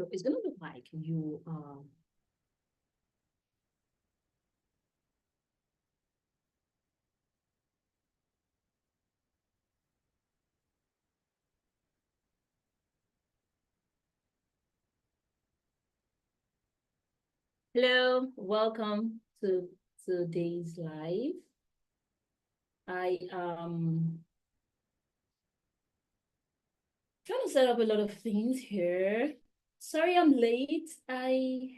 So it's going to look like you hello, welcome to today's live. I trying to set up a lot of things here. Sorry I'm late. I'm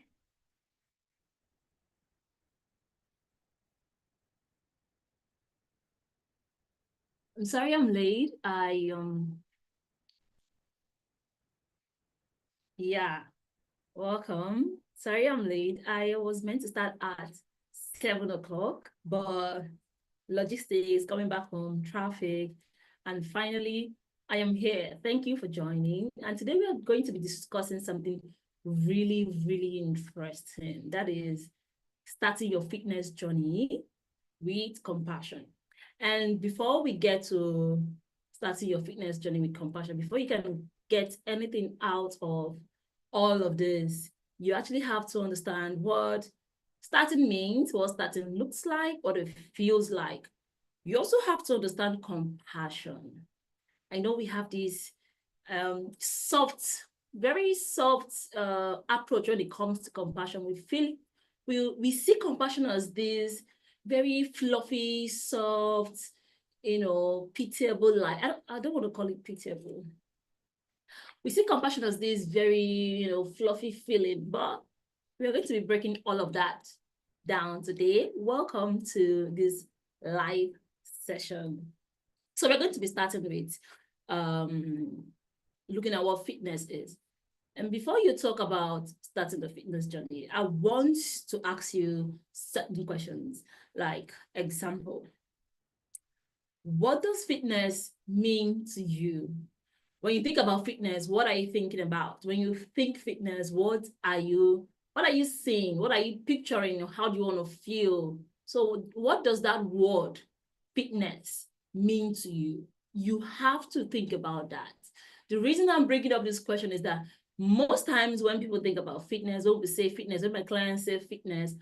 sorry I'm late. Yeah, welcome. Sorry I'm late. I was meant to start at 7 o'clock, but logistics, coming back home, traffic, and finally, I am here. Thank you for joining. And today we are going to be discussing something really, really interesting. That is starting your fitness journey with compassion. And before we get to starting your fitness journey with compassion, before you can get anything out of all of this, you actually have to understand what starting means, what starting looks like, what it feels like. You also have to understand compassion. I know we have this soft, very soft approach when it comes to compassion. We see compassion as this very fluffy, soft, pitiable life. I don't want to call it pitiable. We see compassion as this very, fluffy feeling, but we are going to be breaking all of that down today. Welcome to this live session. So we're going to be starting with looking at what fitness is. And before you talk about starting the fitness journey, I want to ask you certain questions, like example, what does fitness mean to you? When you think about fitness, what are you thinking about? When you think fitness, what are you seeing? What are you picturing? How do you want to feel? So what does that word fitness mean to you? You have to think about that. The reason I'm bringing up this question is that most times when people think about fitness, when we say fitness, when my clients say fitness,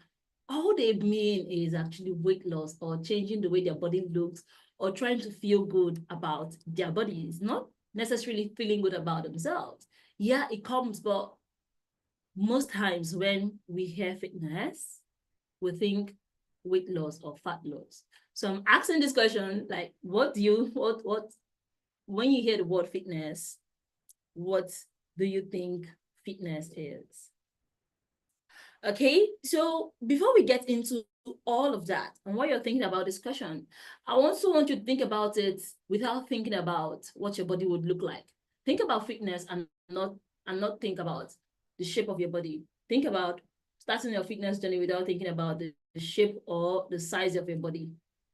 all they mean is actually weight loss or changing the way their body looks or trying to feel good about their bodies, not necessarily feeling good about themselves. Yeah, it comes, but most times when we hear fitness, we think weight loss or fat loss. So I'm asking this question, like, what when you hear the word fitness, what do you think fitness is? Okay, so before we get into all of that and what you're thinking about this question, I also want you to think about it without thinking about what your body would look like. Think about fitness and not think about the shape of your body. Think about starting your fitness journey without thinking about the shape or the size of your body.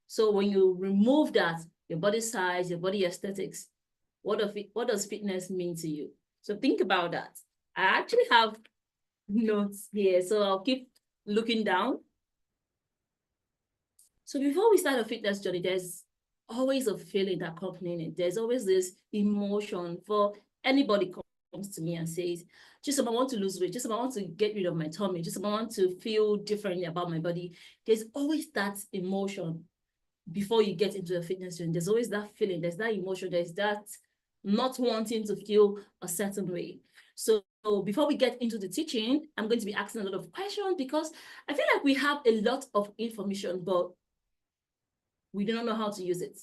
So when you remove that, your body size, your body aesthetics, what does fitness mean to you? So think about that. I actually have notes here, so I'll keep looking down. So before we start a fitness journey, there's always a feeling that accompanying it. There's always this emotion. For anybody comes to me and says, just I want to lose weight, just I want to get rid of my tummy, just I want to feel differently about my body. There's always that emotion before you get into a fitness journey. There's always that feeling, there's that emotion, there's that not wanting to feel a certain way. So before we get into the teaching, I'm going to be asking a lot of questions because I feel like we have a lot of information, but we do not know how to use it.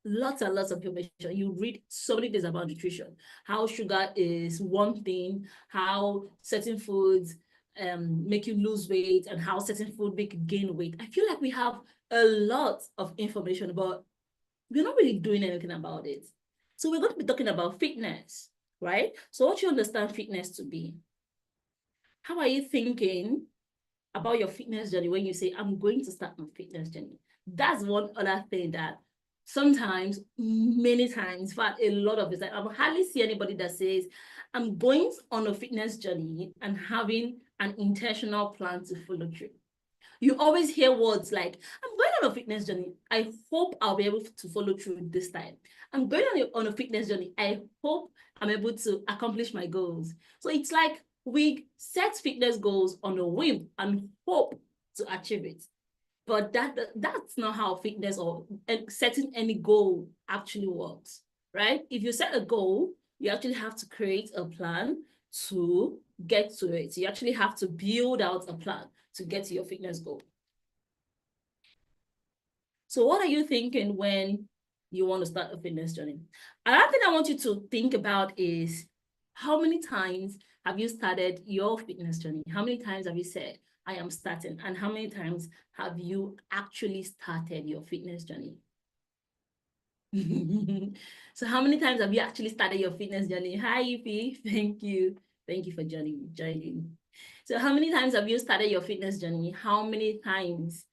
Lots and lots of information. You read so many things about nutrition, how sugar is one thing, how certain foods make you lose weight, and how certain food make you gain weight. I feel like we have a lot of information, but we're not really doing anything about it. So we're going to be talking about fitness, right? So what you understand fitness to be? How are you thinking about your fitness journey when you say, I'm going to start my fitness journey? That's one other thing that sometimes, many times, in fact, a lot of it, I hardly see anybody that says, I'm going on a fitness journey and having an intentional plan to follow through. You always hear words like, I'm going on a fitness journey. I hope I'll be able to follow through this time. I'm going on a fitness journey. I hope I'm able to accomplish my goals. So it's like we set fitness goals on a whim and hope to achieve it. But that's not how fitness or setting any goal actually works, right? If you set a goal, you actually have to create a plan to get to it. You actually have to build out a plan to get to your fitness goal. So what are you thinking when you want to start a fitness journey? Another thing I want you to think about is how many times have you started your fitness journey? How many times have you said, I am starting? And how many times have you actually started your fitness journey? So how many times have you actually started your fitness journey? Hi, Ify. Thank you. Thank you for joining. So how many times have you started your fitness journey? How many times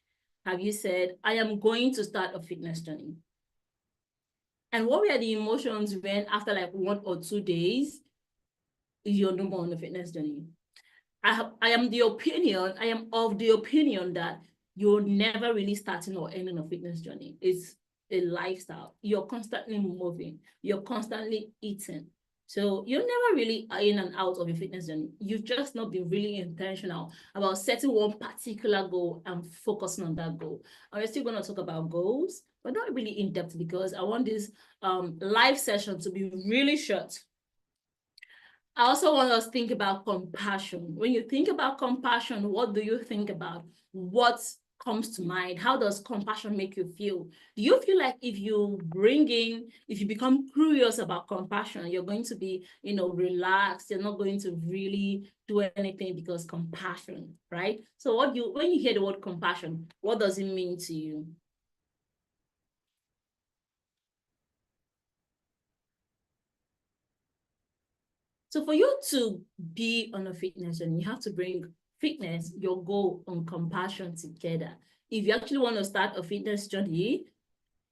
have you said, I am going to start a fitness journey? And what were the emotions when after like 1 or 2 days, you're no more on a fitness journey? I am of the opinion that you're never really starting or ending a fitness journey. It's a lifestyle. You're constantly moving. You're constantly eating. So you're never really in and out of a fitness journey. You've just not been really intentional about setting one particular goal and focusing on that goal. And we're still going to talk about goals, but not really in depth because I want this live session to be really short. I also want us to think about compassion. When you think about compassion, what do you think about? What comes to mind? How does compassion make you feel? Do you feel like if you become curious about compassion, you're going to be, relaxed, you're not going to really do anything because compassion, right? So when you hear the word compassion, what does it mean to you? So for you to be on a fitness journey, you have to bring fitness, your goal, and compassion together. If you actually want to start a fitness journey,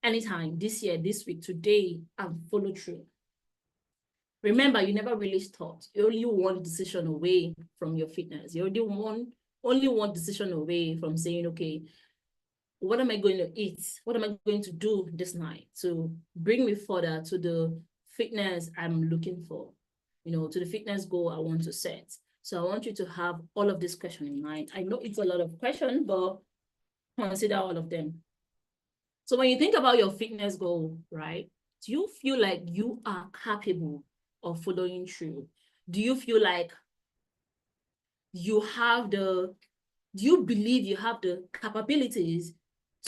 anytime, this year, this week, today, and follow through. Remember, you never really stopped. You're only one decision away from your fitness. You're only one decision away from saying, okay, what am I going to eat? What am I going to do this night to bring me further to the fitness I'm looking for, to the fitness goal I want to set. So I want you to have all of this question in mind. I know it's a lot of questions, but consider all of them. So when you think about your fitness goal, right, do you feel like you are capable of following through? Do you feel like do you believe you have the capabilities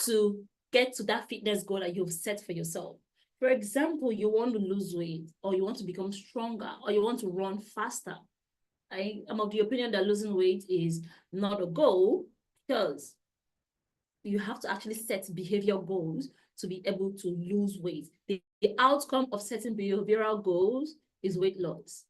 to get to that fitness goal that you've set for yourself? For example, you want to lose weight, or you want to become stronger, or you want to run faster. I am of the opinion that losing weight is not a goal because you have to actually set behavioral goals to be able to lose weight. The outcome of setting behavioral goals is weight loss.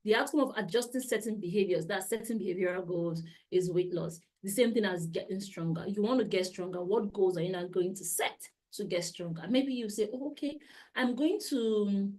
The outcome of adjusting certain behaviors, that certain behavioral goals, is weight loss. The same thing as getting stronger. You want to get stronger. What goals are you not going to set to get stronger? Maybe you say, oh, okay, I'm going to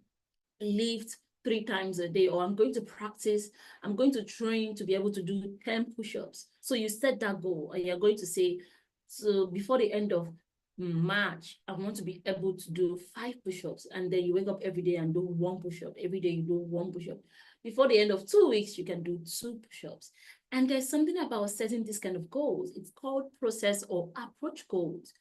lift 3 times a day, or I'm going to train to be able to do 10 push-ups. So you set that goal, and you're going to say, so before the end of March, I want to be able to do 5 push-ups. And then you wake up every day and do 1 push-up. Every day you do 1 push-up. Before the end of 2 weeks, you can do 2 push-ups. And there's something about setting this kind of goals. It's called process or approach goals.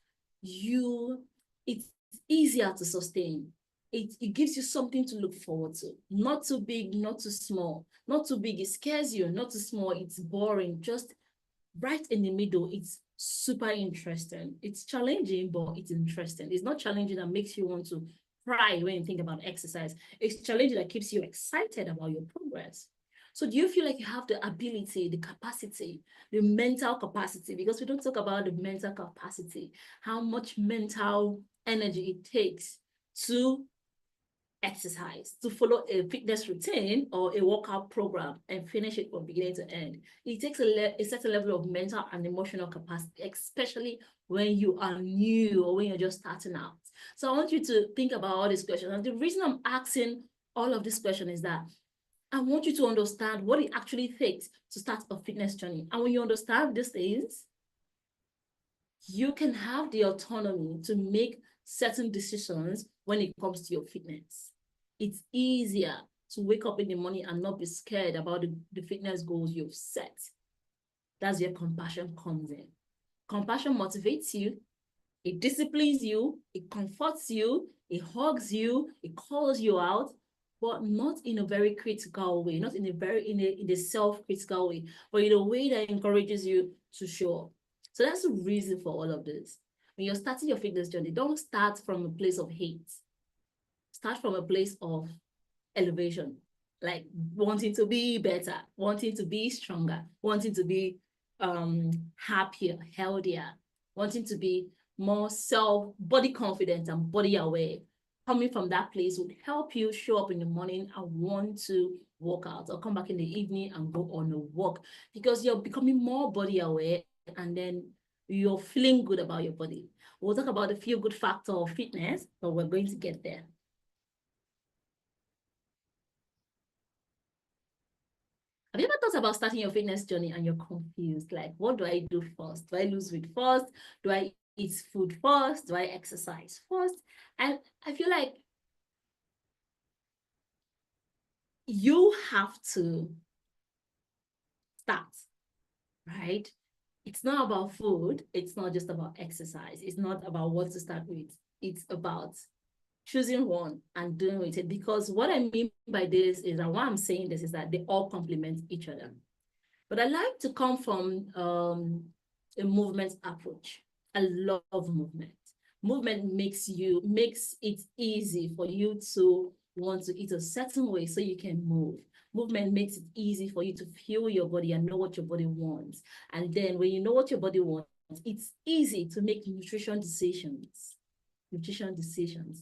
It's easier to sustain. It gives you something to look forward to. Not too big, not too small. Not too big, it scares you. Not too small, it's boring. Just right in the middle, it's super interesting. It's challenging, but it's interesting. It's not challenging that makes you want to cry when you think about exercise. It's challenging that keeps you excited about your progress. So do you feel like you have the ability, the capacity, the mental capacity? Because we don't talk about the mental capacity, how much mental energy it takes to exercise, to follow a fitness routine or a workout program and finish it from beginning to end. It takes a certain level of mental and emotional capacity, especially when you are new or when you're just starting out. So I want you to think about all these questions. And the reason I'm asking all of these questions is that I want you to understand what it actually takes to start a fitness journey. And when you understand these things, you can have the autonomy to make certain decisions when it comes to your fitness. It's easier to wake up in the morning and not be scared about the fitness goals you've set. That's where compassion comes in. Compassion motivates you, it disciplines you, it comforts you, it hugs you, it calls you out, but not in a very critical way, not in a self-critical way, but in a way that encourages you to show up. So that's the reason for all of this. When you're starting your fitness journey, don't start from a place of hate. Start from a place of elevation, like wanting to be better, wanting to be stronger, wanting to be happier, healthier, wanting to be more body confident and body aware. Coming from that place would help you show up in the morning and want to work out, or come back in the evening and go on a walk, because you're becoming more body aware, and then you're feeling good about your body. We'll talk about the feel good factor of fitness, but we're going to get there. Have you ever thought about starting your fitness journey and you're confused? Like, what do I do first? Do I lose weight first? Do I eat food first? Do I exercise first? And I feel like you have to start, right? It's not about food. It's not just about exercise. It's not about what to start with. It's about choosing one and doing it. Because what I mean by this is that why I'm saying this is that they all complement each other. But I like to come from a movement approach. I love movement. Movement makes it easy for you to want to eat a certain way so you can move. Movement makes it easy for you to feel your body and know what your body wants. And then when you know what your body wants, it's easy to make nutrition decisions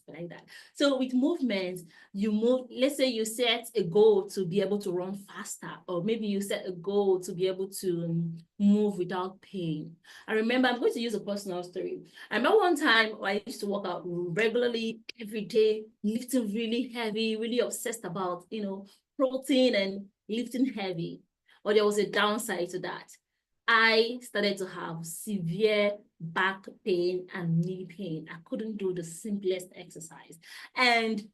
like that. So with movement, you move, let's say you set a goal to be able to run faster, or maybe you set a goal to be able to move without pain. I remember, I'm going to use a personal story. I remember one time I used to work out regularly every day, lifting really heavy, really obsessed about, protein and lifting heavy. But there was a downside to that. I started to have severe back pain and knee pain. I couldn't do the simplest exercise. And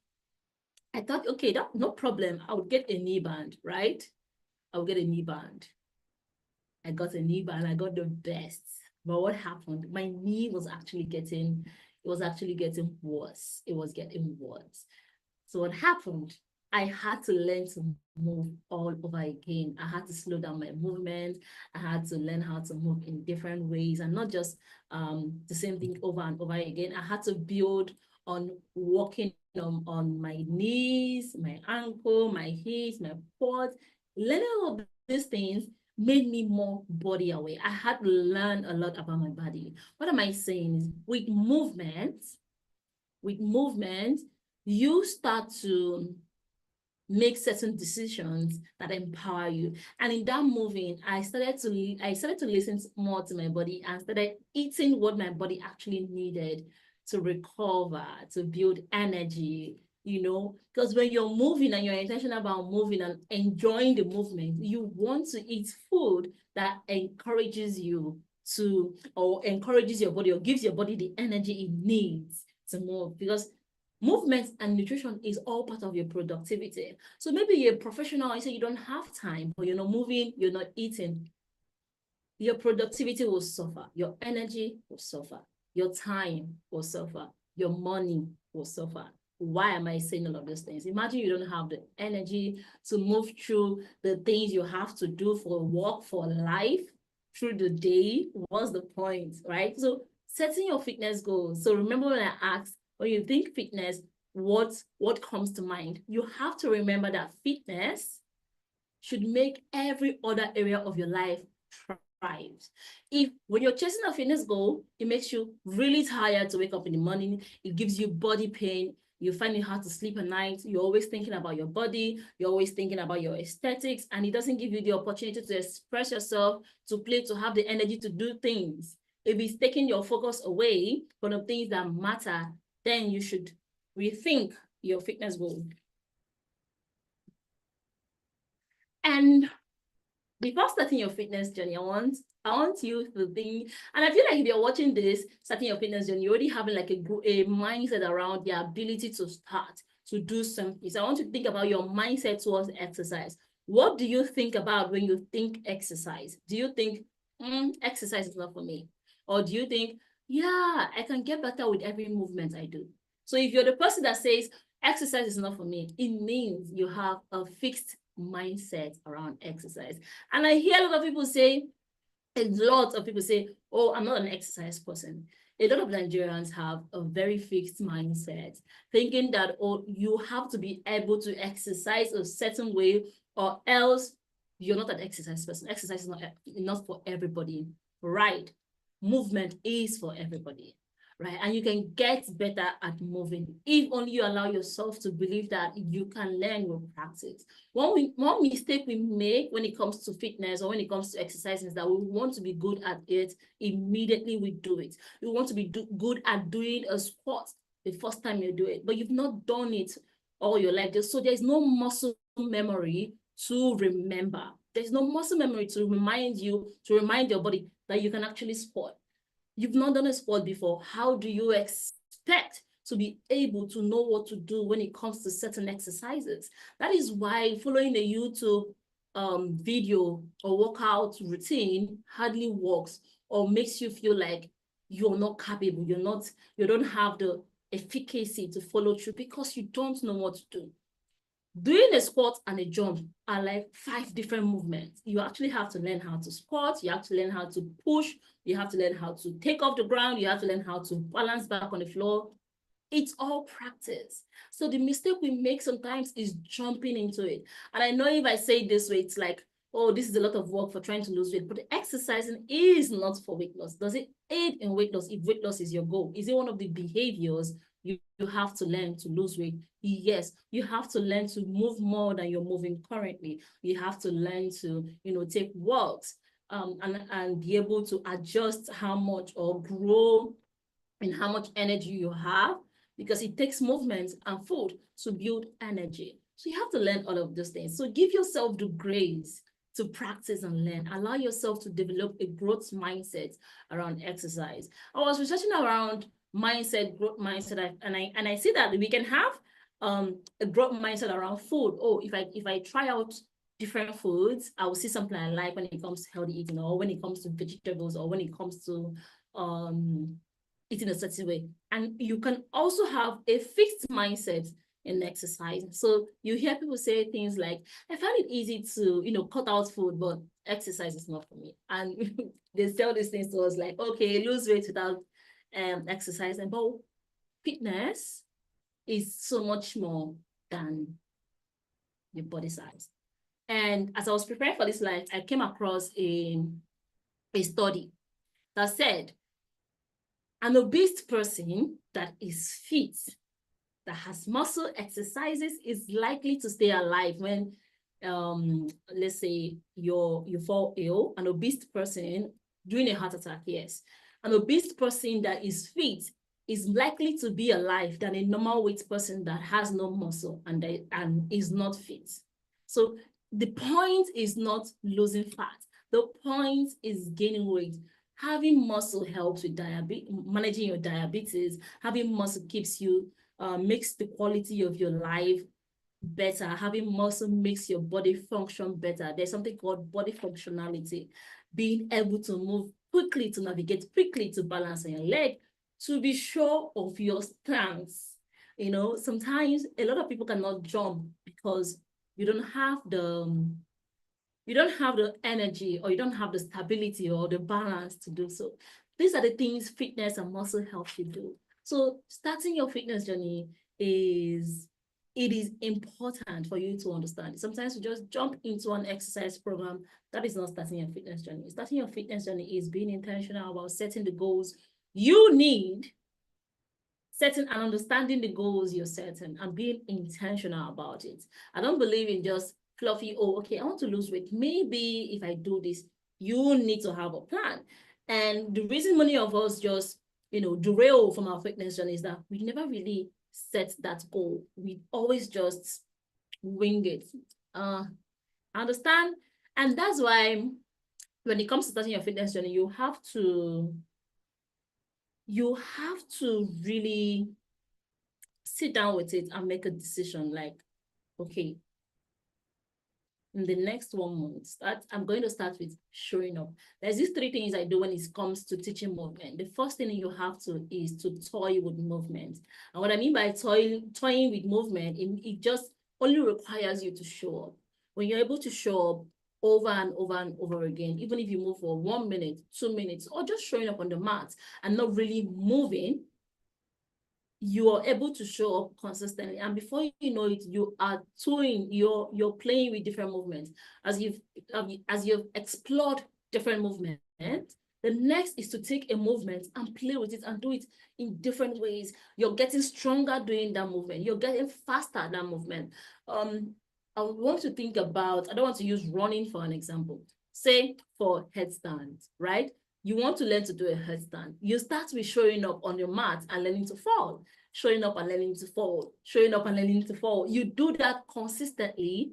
I thought, okay, no problem. I would get a knee band, right? I would get a knee band. I got a knee band. I got the best. But what happened? My knee was actually getting worse. It was getting worse. So what happened? I had to learn to move all over again. I had to slow down my movement. I had to learn how to move in different ways, and not just the same thing over and over again. I had to build on walking on my knees, my ankle, my hips, my quads. Learning all of these things made me more body aware. I had to learn a lot about my body. What am I saying is with movement, you start to make certain decisions that empower you. And in that moving, I started to listen more to my body and started eating what my body actually needed to recover, to build energy, because when you're moving and you're intentional about moving and enjoying the movement, you want to eat food that encourages you to, or encourages your body, or gives your body the energy it needs to move, because movement and nutrition is all part of your productivity. So maybe you're a professional and you say you don't have time, but you're not moving, you're not eating. Your productivity will suffer. Your energy will suffer. Your time will suffer. Your money will suffer. Why am I saying all of those things? Imagine you don't have the energy to move through the things you have to do for work, for life, through the day. What's the point, right? So setting your fitness goals. So remember when I asked, when you think fitness, what comes to mind? You have to remember that fitness should make every other area of your life thrive. If when you're chasing a fitness goal, it makes you really tired to wake up in the morning, it gives you body pain, you find it hard to sleep at night, you're always thinking about your body, you're always thinking about your aesthetics, and it doesn't give you the opportunity to express yourself, to play, to have the energy to do things. If it's taking your focus away from the things that matter, then you should rethink your fitness goal. And before starting your fitness journey, I want you to think, and I feel like if you're watching this, starting your fitness journey, you're already having like a mindset around the ability to start, to do something. So I want you to think about your mindset towards exercise. What do you think about when you think exercise? Do you think, exercise is not for me? Or do you think, yeah, I can get better with every movement I do? So if you're the person that says, exercise is not for me, it means you have a fixed mindset around exercise. And I hear a lot of people say, oh, I'm not an exercise person. A lot of Nigerians have a very fixed mindset, thinking that, oh, you have to be able to exercise a certain way or else you're not an exercise person. Exercise is not for everybody, right? Movement is for everybody, right? And you can get better at moving if only you allow yourself to believe that you can learn with practice. One mistake we make when it comes to fitness or when it comes to exercising is that we want to be good at it immediately we do it. We want to be good at doing a squat the first time you do it, but you've not done it all your life. So there's no muscle memory to remember. There's no muscle memory to remind your body that you can actually squat. You've not done a sport before. How do you expect to be able to know what to do when it comes to certain exercises? That is why following a YouTube video or workout routine hardly works or makes you feel like you're not capable, you don't have the efficacy to follow through because you don't know what to do. Doing a squat and a jump are like 5 different movements. You actually have to learn how to squat, you have to learn how to push, you have to learn how to take off the ground, you have to learn how to balance back on the floor. It's all practice. So the mistake we make sometimes is jumping into it. And I know if I say it this way, it's like, oh, this is a lot of work for trying to lose weight, but exercising is not for weight loss. Does it aid in weight loss if weight loss is your goal? Is it one of the behaviors you have to learn to lose weight? Yes, you have to learn to move more than you're moving currently. You have to learn to, take walks and be able to adjust how much or grow in how much energy you have, because it takes movement and food to build energy. So you have to learn all of those things. So give yourself the grace to practice and learn. Allow yourself to develop a growth mindset around exercise. I was researching around growth mindset, and I see that we can have a growth mindset around food. Oh, if I try out different foods, I will see something I like when it comes to healthy eating, or when it comes to vegetables, or when it comes to eating a certain way. And you can also have a fixed mindset in exercise. So you hear people say things like, I find it easy to, cut out food, but exercise is not for me. And they sell these things to us like, okay, lose weight without exercising. But fitness is so much more than your body size. And as I was preparing for this live, I came across a study that said an obese person that is fit, that has muscle, exercises, is likely to stay alive when, let's say, you fall ill. An obese person during a heart attack, yes. An obese person that is fit is likely to be alive than a normal weight person that has no muscle and is not fit. So the point is not losing fat. The point is gaining weight. Having muscle helps with managing your diabetes. Having muscle keeps you, makes the quality of your life better. Having muscle makes your body function better. There's something called body functionality. Being able to move quickly, to navigate quickly, to balance on your leg, to be sure of your stance. Sometimes a lot of people cannot jump because you don't have the energy, or you don't have the stability or the balance to do so. These are the things fitness and muscle help you do. So starting your fitness journey is important for you to understand. Sometimes you just jump into an exercise program. That is not starting your fitness journey. Starting your fitness journey is being intentional about setting the goals you need, setting and understanding the goals you're setting, and being intentional about it. I don't believe in just fluffy, oh, okay, I want to lose weight. Maybe if I do this, you need to have a plan. And the reason many of us just, derail from our fitness journey is that we never really set that goal. We always just wing it. I understand And that's why when it comes to starting your fitness journey, you have to really sit down with it and make a decision like, okay, in the next 1 month, I'm going to start with showing up. There's these three things I do when it comes to teaching movement. The first thing you have to is to toy with movement. And what I mean by toying with movement, it just only requires you to show up. When you're able to show up over and over and over again, even if you move for 1 minute, 2 minutes, or just showing up on the mat and not really moving, you are able to show up consistently, and before you know it, you are doing you're playing with different movements as you've explored different movements. The next is to take a movement and play with it and do it in different ways. You're getting stronger doing that movement. You're getting faster at that movement. I want to think about, I don't want to use running for an example. Say for headstand, right? You want to learn to do a headstand. You start with showing up on your mat and learning to fall, showing up and learning to fall, showing up and learning to fall. You do that consistently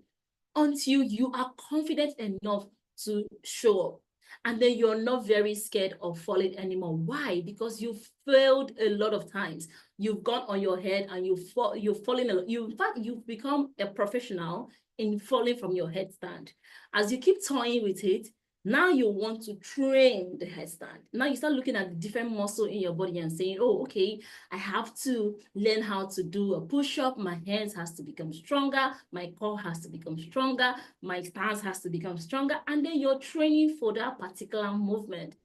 until you are confident enough to show up. And then you're not very scared of falling anymore. Why? Because you've failed a lot of times. You've gone on your head and you've fallen a lot. In fact, you've become a professional in falling from your headstand. As you keep toying with it, now you want to train the headstand. Now you start looking at the different muscle in your body and saying, oh, okay, I have to learn how to do a push-up. My hands has to become stronger. My core has to become stronger. My stance has to become stronger. And then you're training for that particular movement.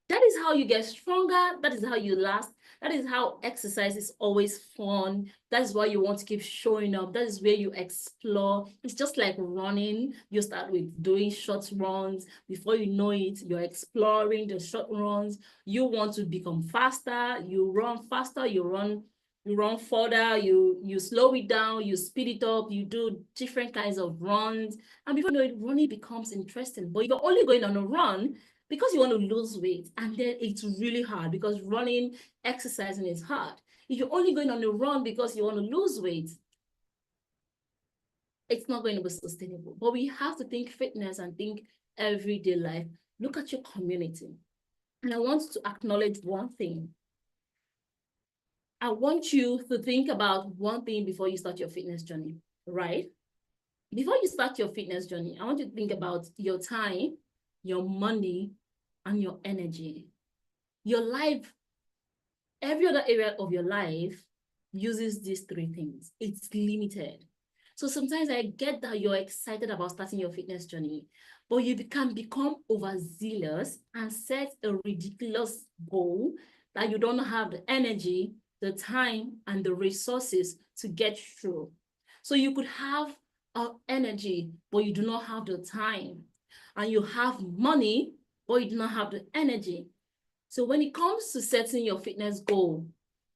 That is how you get stronger. That is how you last. That is how exercise is always fun. That is why you want to keep showing up. That is where you explore. It's just like running. You start with doing short runs. Before you know it, you're exploring the short runs. You want to become faster. You run faster. You run further. You slow it down. You speed it up. You do different kinds of runs. And before you know it, running becomes interesting. But if you're only going on a run because you want to lose weight, and then it's really hard because running, exercising is hard. If you're only going on a run because you want to lose weight, it's not going to be sustainable. But we have to think fitness and think everyday life. Look at your community. And I want to acknowledge one thing. I want you to think about one thing before you start your fitness journey, right? Before you start your fitness journey, I want you to think about your time, your money, and your energy. Your life, every other area of your life uses these three things. It's limited. So sometimes I get that you're excited about starting your fitness journey, but you can become overzealous and set a ridiculous goal that you don't have the energy, the time, and the resources to get through. So you could have energy, but you do not have the time. And you have money, but you do not have the energy. So when it comes to setting your fitness goal,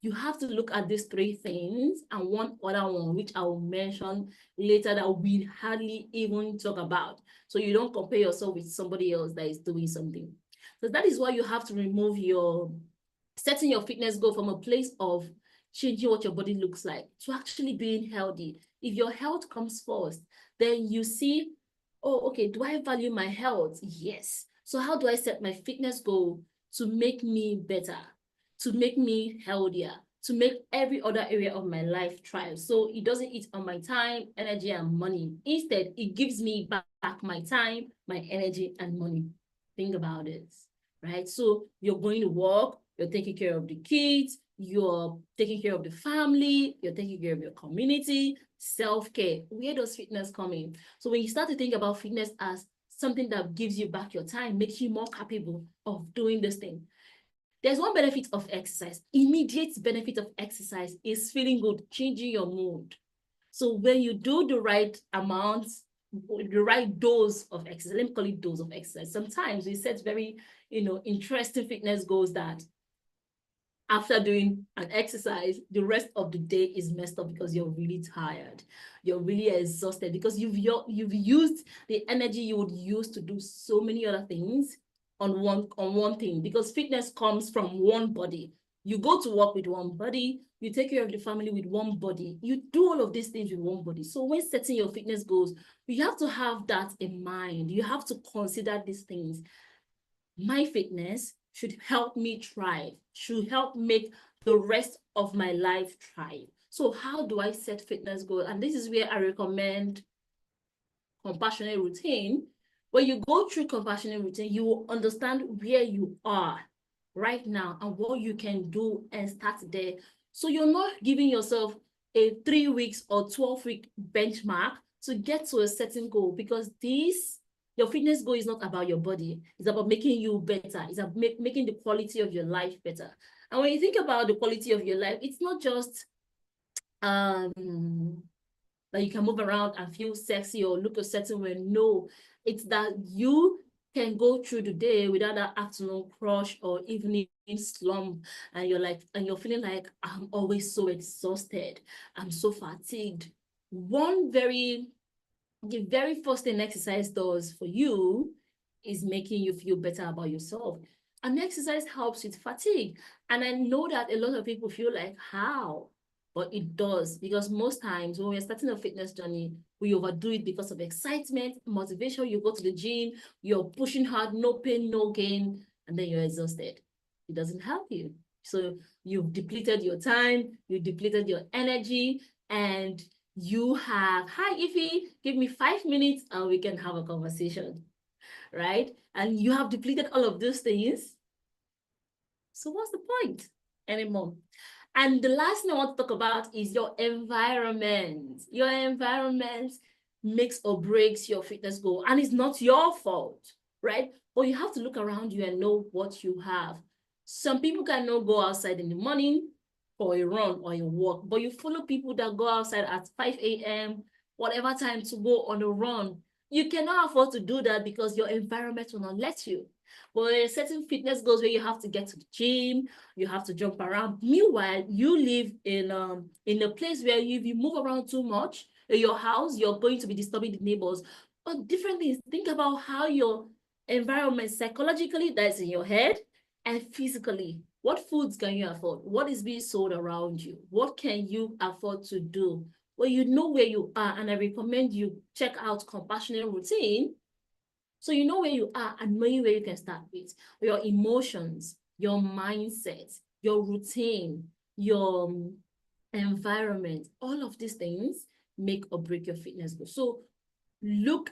you have to look at these three things and one other one, which I will mention later, that we hardly even talk about. So you don't compare yourself with somebody else that is doing something. So that is why you have to remove setting your fitness goal from a place of changing what your body looks like to actually being healthy. If your health comes first, then you see, oh, okay, do I value my health? Yes. So how do I set my fitness goal to make me better, to make me healthier, to make every other area of my life thrive? So it doesn't eat on my time, energy, and money. Instead, it gives me back my time, my energy, and money. Think about it, right? So you're going to work, you're taking care of the kids, you're taking care of the family, you're taking care of your community, self-care. Where does fitness come in? So when you start to think about fitness as something that gives you back your time, makes you more capable of doing this thing. There's one benefit of exercise. Immediate benefit of exercise is feeling good, changing your mood. So when you do the right amount, the right dose of exercise, let me call it dose of exercise. Sometimes we set very, interesting fitness goals that after doing an exercise, the rest of the day is messed up because you're really tired. You're really exhausted because you've used the energy you would use to do so many other things on one thing, because fitness comes from one body. You go to work with one body, you take care of the family with one body, you do all of these things with one body. So when setting your fitness goals, you have to have that in mind. You have to consider these things. My fitness should help me thrive, should help make the rest of my life thrive. So how do I set fitness goals? And this is where I recommend compassionate routine. When you go through compassionate routine, you will understand where you are right now and what you can do and start there. So you're not giving yourself a 3 weeks or 12-week benchmark to get to a certain goal, because your fitness goal is not about your body. It's about making you better. It's about making the quality of your life better. And when you think about the quality of your life, it's not just that you can move around and feel sexy or look a certain way. No, it's that you can go through the day without that afternoon crush or evening slump, and you're feeling like, I'm always so exhausted, I'm so fatigued. The very first thing exercise does for you is making you feel better about yourself. And exercise helps with fatigue. And I know that a lot of people feel like, how? But it does, because most times when we're starting a fitness journey, we overdo it because of excitement, motivation. You go to the gym, you're pushing hard, no pain, no gain, and then you're exhausted. It doesn't help you. So you've depleted your time, you depleted your energy, and you have, hi, Ify, give me 5 minutes and we can have a conversation, right? And you have depleted all of those things. So what's the point anymore? And the last thing I want to talk about is your environment. Your environment makes or breaks your fitness goal, and it's not your fault, right? But you have to look around you and know what you have. Some people cannot go outside in the morning for a run or a walk, but you follow people that go outside at 5 a.m., whatever time to go on a run. You cannot afford to do that because your environment will not let you. But there are certain fitness goals where you have to get to the gym, you have to jump around. Meanwhile, you live in a place where if you move around too much in your house, you're going to be disturbing the neighbors. But different things, think about how your environment psychologically that's in your head and physically. What foods can you afford? What is being sold around you? What can you afford to do? Well, you know where you are, and I recommend you check out compassionate routine. So you know where you are and knowing where you can start with. Your emotions, your mindset, your routine, your environment, all of these things make or break your fitness goal. So look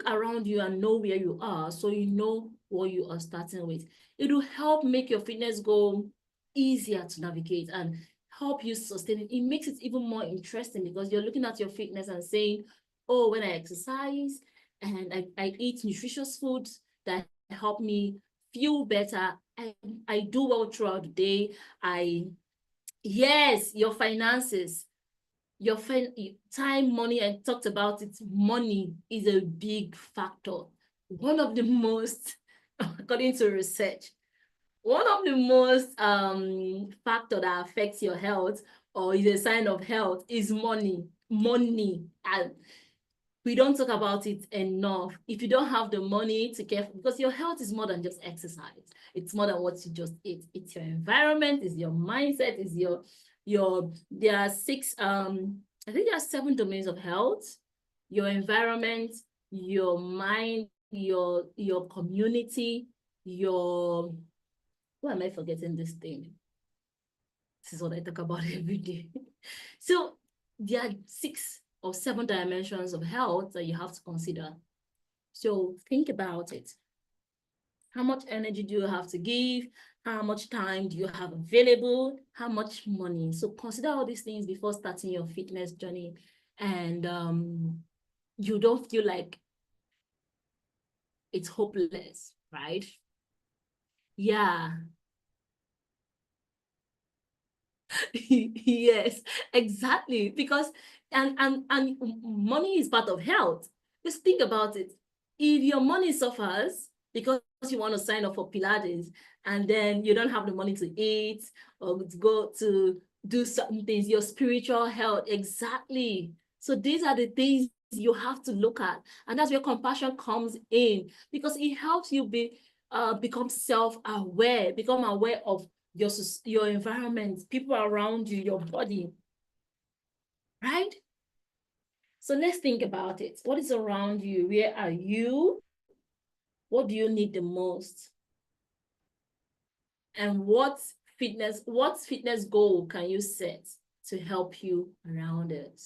around you and know where you are, so you know what you are starting with. It will help make your fitness goal easier to navigate and help you sustain it. It makes it even more interesting because you're looking at your fitness and saying, oh, when I exercise and I eat nutritious foods that help me feel better, I do well throughout the day. Yes, your finances, your time, money, I talked about it. Money is a big factor. One of the most, according to research, one of the most factor that affects your health or is a sign of health is money. Money. And we don't talk about it enough. If you don't have the money to care, because your health is more than just exercise. It's more than what you just eat. It's your environment, it's your mindset, it's there are I think there are 7 domains of health: your environment, your mind, your community, your, why am I forgetting this thing? This is what I talk about every day. So there are 6 or 7 dimensions of health that you have to consider. So think about it. How much energy do you have to give? How much time do you have available? How much money? So consider all these things before starting your fitness journey. And you don't feel like it's hopeless, right? Yeah. Yes, exactly. Because and money is part of health. Just think about it. If your money suffers because you want to sign up for Pilates and then you don't have the money to eat or to go to do certain things, your spiritual health, exactly. So these are the things you have to look at. And that's where compassion comes in, because it helps you become self-aware, become aware of your environment, people around you, your body, right? So let's think about it. What is around you? Where are you? What do you need the most? And what fitness goal can you set to help you around it,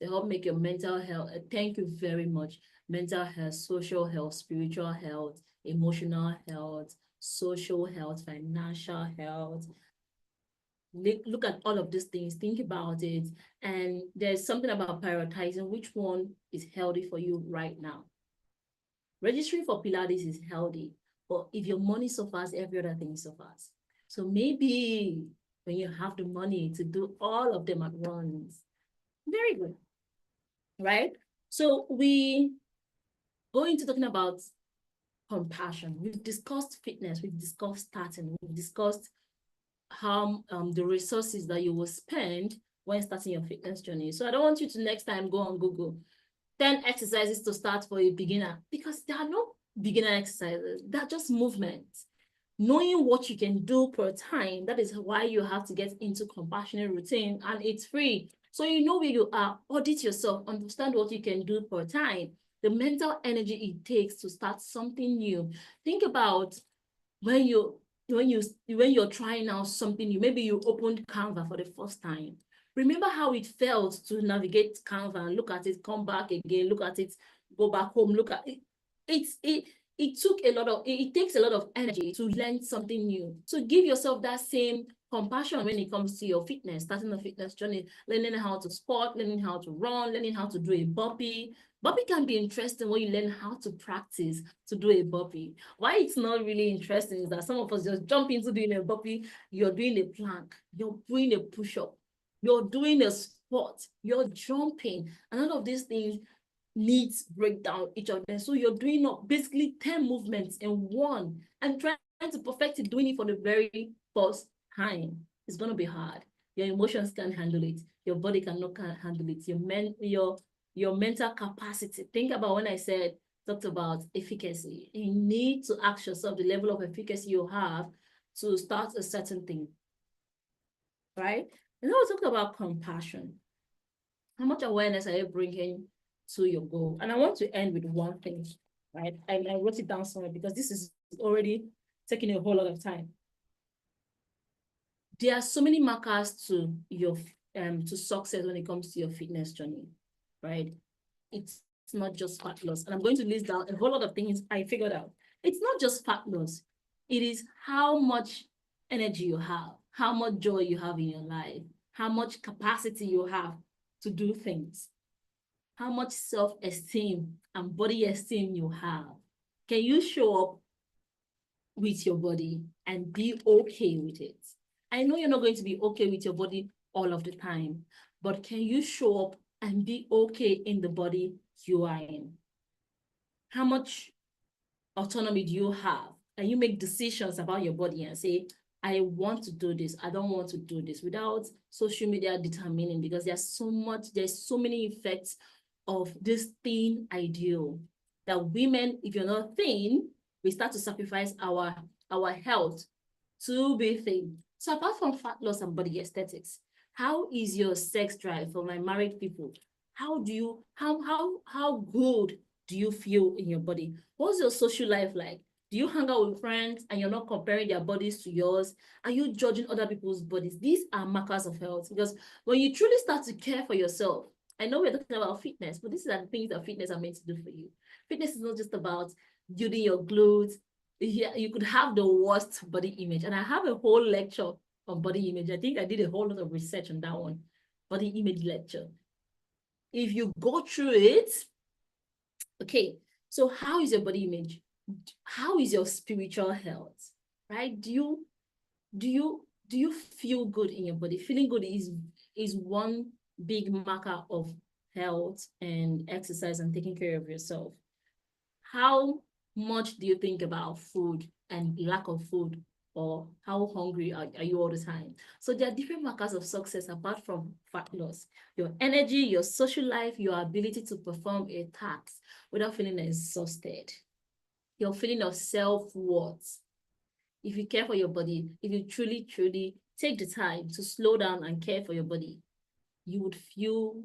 to help make your mental health? Thank you very much. Mental health, social health, spiritual health, emotional health, social health, financial health. Look at all of these things, think about it. And there's something about prioritizing which one is healthy for you right now. Registering for Pilates is healthy, but if your money suffers, every other thing suffers. So maybe when you have the money to do all of them at once, very good, right? So we go into talking about compassion. We've discussed fitness, we've discussed starting, we've discussed how the resources that you will spend when starting your fitness journey. So I don't want you to next time go on Google 10 exercises to start for a beginner, because there are no beginner exercises. They're just movements. Knowing what you can do per time, that is why you have to get into compassionate routine, and it's free. So you know where you are, audit yourself, understand what you can do per time, the mental energy it takes to start something new. Think about when you're trying out something new. Maybe you opened Canva for the first time. Remember how it felt to navigate Canva and look at it, come back again, look at it, go back home, look at it. It takes a lot of energy to learn something new. So give yourself that same compassion when it comes to your fitness, starting a fitness journey, learning how to sport, learning how to run, learning how to do a burpee. Burpee can be interesting when you learn how to practice to do a burpee. Why it's not really interesting is that some of us just jump into doing a burpee, you're doing a plank, you're doing a push-up, you're doing a squat, you're jumping, and all of these things needs break down each of them. So you're doing basically 10 movements in one and trying to perfect it, doing it for the very first time. It's going to be hard. Your emotions can't handle it. Your body can't handle it. Your mental capacity. Think about when I talked about efficacy. You need to ask yourself the level of efficacy you have to start a certain thing, right? And now we talked about compassion. How much awareness are you bringing to your goal? And I want to end with one thing, right? I wrote it down somewhere because this is already taking a whole lot of time. There are so many markers to your to success when it comes to your fitness journey, right? It's not just fat loss. And I'm going to list down a whole lot of things I figured out. It's not just fat loss. It is how much energy you have, how much joy you have in your life, how much capacity you have to do things, how much self-esteem and body esteem you have. Can you show up with your body and be okay with it? I know you're not going to be okay with your body all of the time, but can you show up and be okay in the body you are in? How much autonomy do you have? And you make decisions about your body and say, I want to do this, I don't want to do this, without social media determining, because there's so many effects of this thin ideal that women, if you're not thin, we start to sacrifice our health to be thin. So apart from fat loss and body aesthetics, how is your sex drive for my married people? How good do you feel in your body? What's your social life like? Do you hang out with friends and you're not comparing their bodies to yours? Are you judging other people's bodies? These are markers of health, because when you truly start to care for yourself, I know we're talking about fitness, but these are the things that fitness are meant to do for you. Fitness is not just about building your glutes. Yeah, you could have the worst body image. And I have a whole lecture on body image. I think I did a whole lot of research on that one. Body image lecture. If you go through it, okay, so how is your body image? How is your spiritual health? Right? Do you feel good in your body? Feeling good is one big marker of health and exercise and taking care of yourself. How much do you think about food and lack of food, or how hungry are you all the time? So there are different markers of success apart from fat loss. Your energy, your social life, your ability to perform a task without feeling exhausted, your feeling of self-worth, if you care for your body, if you truly, truly take the time to slow down and care for your body, you would feel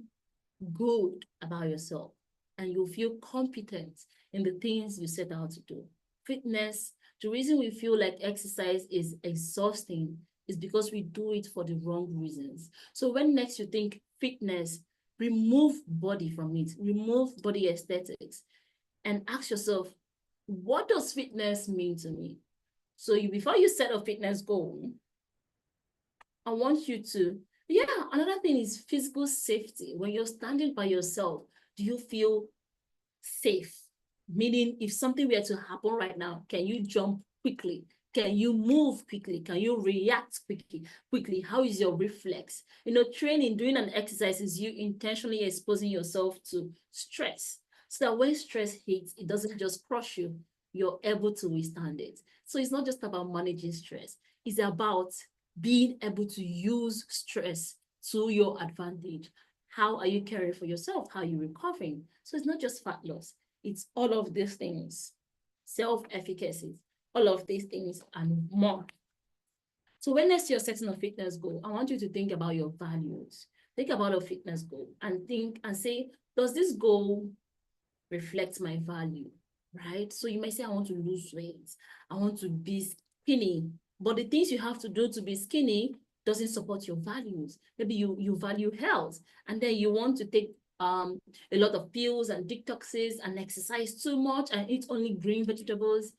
good about yourself and you'll feel competent in the things you set out to do. Fitness, the reason we feel like exercise is exhausting is because we do it for the wrong reasons. So when next you think fitness, remove body from it, remove body aesthetics, and ask yourself, what does fitness mean to me? So before you set a fitness goal, I want you to, yeah, another thing is physical safety. When you're standing by yourself, do you feel safe? Meaning, if something were to happen right now, can you jump quickly? Can you move quickly? Can you react quickly? How is your reflex? Training, doing an exercise is you intentionally exposing yourself to stress. So that when stress hits, it doesn't just crush you. You're able to withstand it. So it's not just about managing stress. It's about being able to use stress to your advantage. How are you caring for yourself? How are you recovering? So it's not just fat loss. It's all of these things, self-efficacy, all of these things and more. So when next you're setting a fitness goal, I want you to think about your values. Think about a fitness goal and think and say, does this goal reflect my value, right? So you might say, I want to lose weight. I want to be skinny. But the things you have to do to be skinny doesn't support your values. Maybe you value health and then you want to take a lot of pills and detoxes and exercise too much and eat only green vegetables.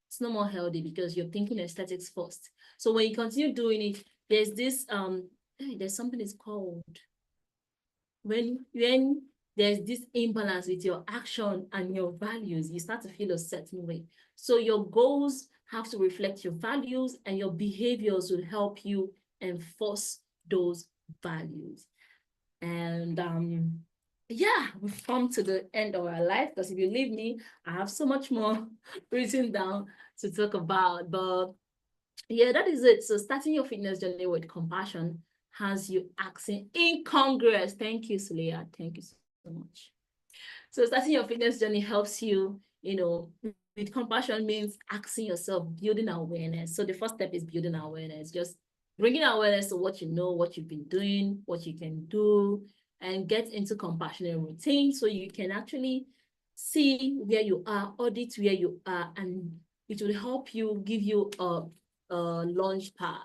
It's no more healthy because you're thinking aesthetics first. So when you continue doing it, there's this there's something it's called when there's this imbalance with your action and your values, you start to feel a certain way. So your goals have to reflect your values and your behaviors will help you enforce those values. And yeah, we've come to the end of our life because if you leave me, I have so much more written down to talk about. But yeah, that is it. So starting your fitness journey with compassion has you asking in Congress. Thank you, Suleya. Thank you so much. So starting your fitness journey helps you, with compassion means asking yourself, building awareness. So the first step is building awareness, just bringing awareness to what you know, what you've been doing, what you can do, and get into compassionate routine so you can actually see where you are, audit where you are, and it will help you, give you a launch pad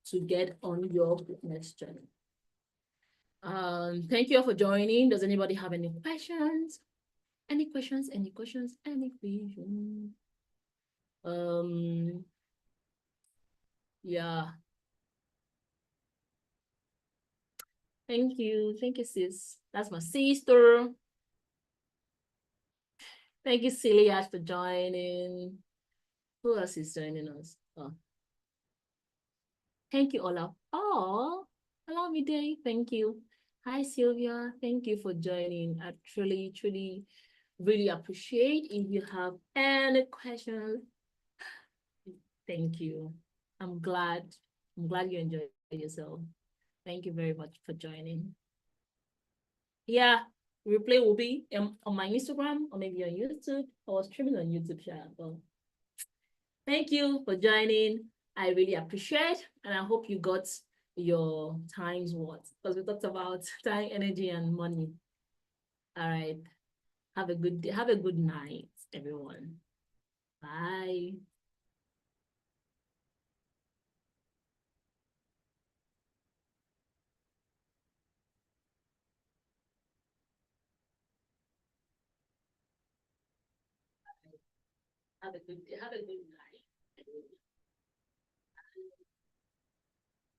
to get on your fitness journey. Thank you all for joining. Does anybody have any questions? Any questions? Any questions? Any questions? Yeah. Thank you. Thank you, sis. That's my sister. Thank you, Celia, for joining. Who else is joining us? Oh. Thank you, Olaf. Oh, hello, Day. Thank you. Hi, Sylvia. Thank you for joining. I truly, truly really appreciate if you have any questions. Thank you. I'm glad. I'm glad you enjoyed yourself. Thank you very much for joining. Yeah, replay will be on my Instagram or maybe on YouTube. I was streaming on YouTube channel. Thank you for joining. I really appreciate, and I hope you got your time's worth because we talked about time, energy, and money. All right. Have a good day. Have a good night, everyone. Bye. Have a good day. Have a good night.